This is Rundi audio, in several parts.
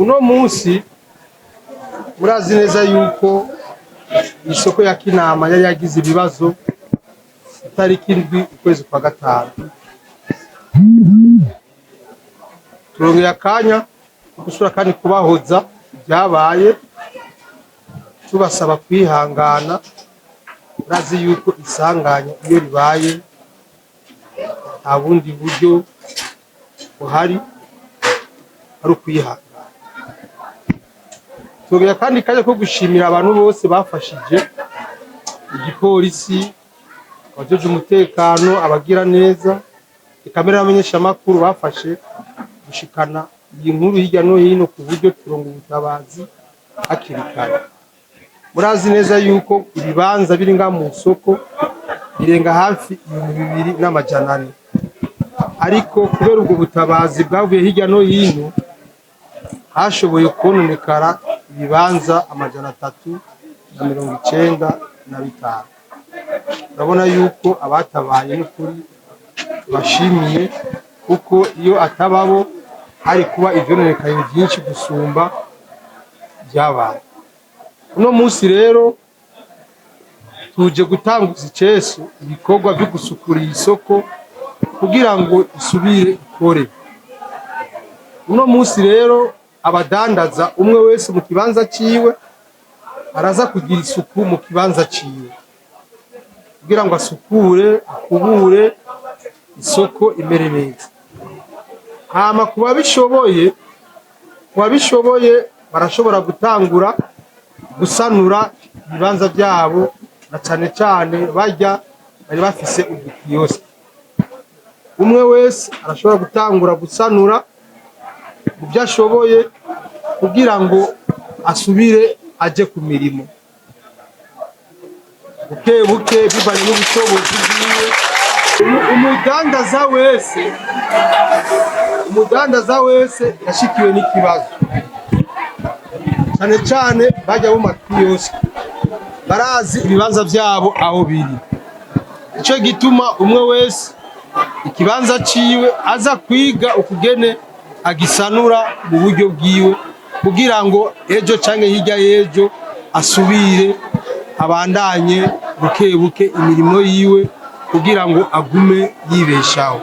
Uno munsi murazi neza yuko isoko ya Kinama yari yagize ibibazo itariki 7 ukwezi kwa gatanu. Turongera akanya gusura kandi kubahoza byabaye, tubasaba kwihangana. Murazi yuko isanganya iyo ribaye nta bundi buryo buhari ari ukwihangana. Turongera kandi kanya ko gushimira abantu bose bafashije, igipolisi, abajeje umutekano, abagira neza, ikamera y'amenyesha makuru bafashe gushikana iyi nkuru hirya no hino ku buryo turongo ubutabazi hakiri kare. Murazi neza yuko ibibanza biri nga mu soko birenga hafi 2,200, ariko kubera ubwo butabazi bwavuye hirya no hino hashoboye kononekara ibibanza 395. Urabona yuko abatabaye n'ukuri bashimiye, kuko iyo atababo hari kuba ivyononekaye byinshi gusumba byabaye. Uno munsi rero tuje gutanguza icesu ibikorwa byo gusukura isoko kugira ngo isubire ikore. Uno munsi rero abadandaza umwe wese mu kibanza ciwe araza kugira isuku mu kibanza ciwe kugira ngo asukure, akubure isoko imere neza. Hama kuba bishoboye barashobora gutangura gusanura ibibanza byabo, na cane cane bari bafise udukiyose. Umwe wese arashobora gutangura gusanura mu byo ashoboye kugira ngo asubire aje ku mirimo buke buke bivanye n'ubushobozi bwiwe. Umudandaza wese yashikiwe n'ikibazo, cyane cyane bajya mu makiyose barazi ibibanza byabo aho biri. Ico gituma umwe wese ikibanza ciwe aza kwiga ukugene agisanura mu buryo bwiwe kugira ngo ejo canke hirya y'ejo asubire abandanye buke buke imirimo yiwe kugira ngo agume yibeshaho.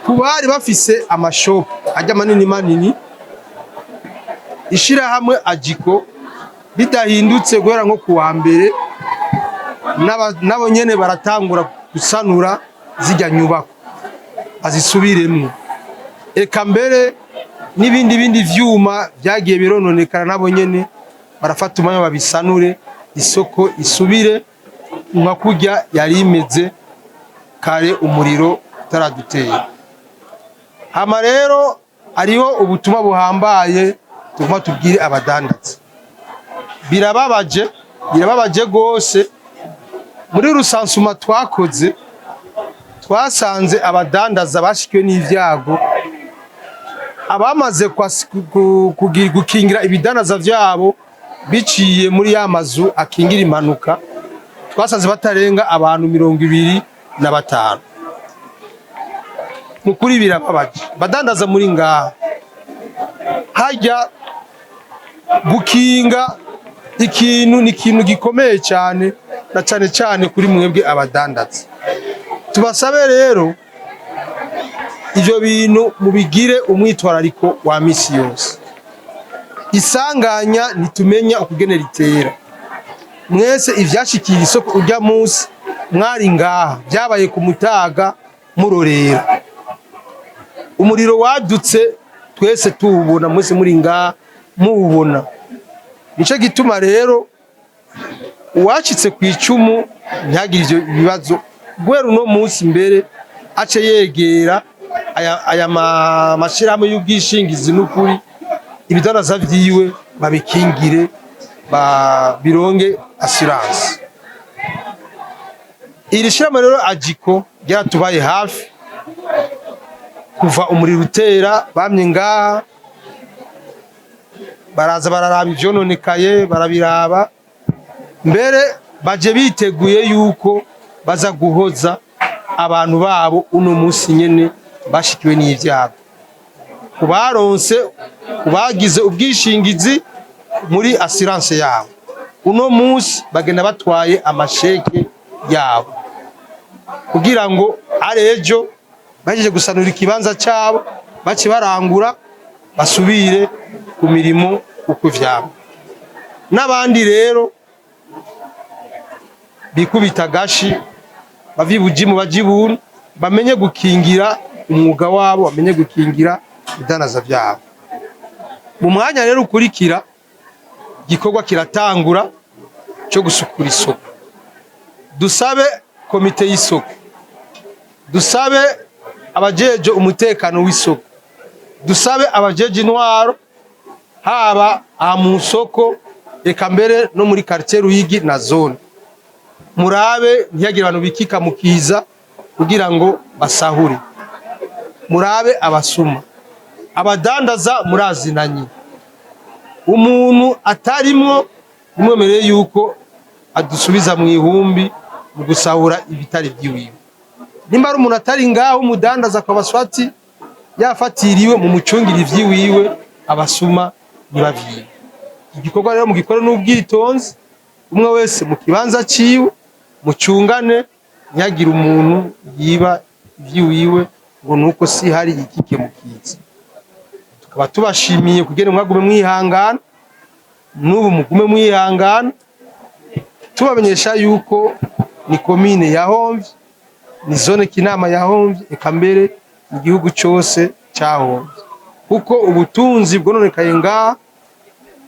Kubari bafise amashopu ajya manini, ishirahamwe Ajiko bidahindutse guhera nko kuwa mbere nabo nyene baratangura gusanura zijya nyubako azisubiremwo. Eka mbere n'ibindi vyuma byagiye birononekana nabo nyene barafata umwanya babisanure, isoko isubire nka kurya yari imeze kare umuriro utaraduteye. Hama rero ariho ubutumwa buhambaye tuguma tubwire abadandaza. Birababaje gose. Muri rusansuma twakoze twasanze abadandaza bashikiwe n'ivyago, abamaze gukingira ibidandaza vyabo biciye muri ya mazu akingira impanuka, twasanze batarenga abantu 25. Nukuri birababaje. Badandaza muri ngaha hajya gukinga ikintu ni ikintu gikomeye cyane, na cyane cyane kuri mwebwe abadandaza. Tubasabe rero ivyo bintu mubigire umwitwarariko wa misi yose. Isanganya nitumenya ukugene ritera. Mwese ivyashikira isoko urya munsi mwari ngaha byabaye ku mutaga murorera. Umuriro wadutse twese tuwubona, mwese muri ngaha muwubona. Nico gituma rero uwacitse ku icumu ntihagire ivyo bibazo. Guhera uno munsi mbere ace yegera aya mashirahamwe y'ubwishingizi n'ukuri ibidandaza vyiwe babikingire, bironge assurance. Iri shirahamwe rero Ajiko ryatubaye hafi kuva umuriro utera. Bamye ngaha baraza bararaba ivyononekaye, barabiraba, mbere baje biteguye yuko baza guhoza abantu babo uno munsi nyene bashikiwe n'ivyago. kubaronse kubagize ubwishingizi muri assurance yabo. Uno munsi bagenda batwaye amasheke yabo kugira ngo arejo baje gusanura ikibanza cyabo baci barangura basubire ku mirimo uko vyabo. N'abandi rero bikubita gashi bavibujimu bajibuni bamenye gukingira umwuga wabo, bamenye gukingira idanaza vyabo. Mu mwanya rero ukurikira gikorwa kiratangura cyo gusukura isoko. Dusabe komite y'isoko, dusabe abajeje umutekano w'isoko, dusabe abajeje intwaro haba mu soko eka mbere no muri quartier Ruyigi na zone. Murabe ntiyagira abantu bikika mukiza kugira ngo basahure. Murabe abasuma, abadandaza murazinanye. Umuntu atarimwo umwemereye yuko adusubiza mu ihumbi mu gusahura ibitari byiwiwe. Nimba ari umuntu atari ngaho umudandaza akabaswati yafatiriwe mu mucungiri ivyiwiwe, abasuma nibavyiwe. Igikorwa rero mu gikora n'ubwitonzi, umwe wese mu kibanza ciwe mucungane, nyagira umuntu yiba ivyiwiwe ngo nuko si hari ikike mukiza. Tukaba tubashimiye kugene mwagume mwihangana, n'ubu mugume mwihangana, tubamenyesha yuko ni komine yahomvye, ni zone Kinama yahomvye, eka mbere igihugu cyose cyahomvye, kuko ubutunzi bwononekaye ngaha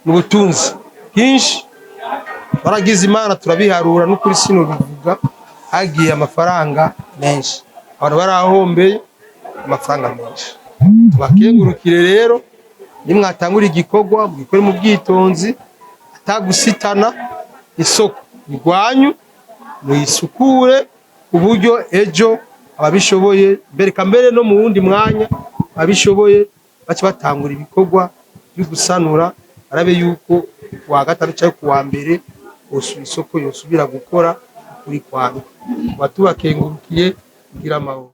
n'ubutunzi bwinshi. Baragize Imana turabiharura n'ukuri sino bivuga, hagiye amafaranga menshi, abantu barahombeye amafaranga menshi. Tubakengurukire rero nimwatangura igikorwa mugikore mu bwitonzi atagusitana. Isoko igwanyu muyisukure uburyo ejo ababishoboye bereka mbere no mu wundi mwanya abishoboye bace batangura ibikorwa byo gusanura, arabe yuko wa gatatu cyangwa ku wa mbere isoko yosubira gukora kuri kwano. Batubakengurukiye kugira amahoro.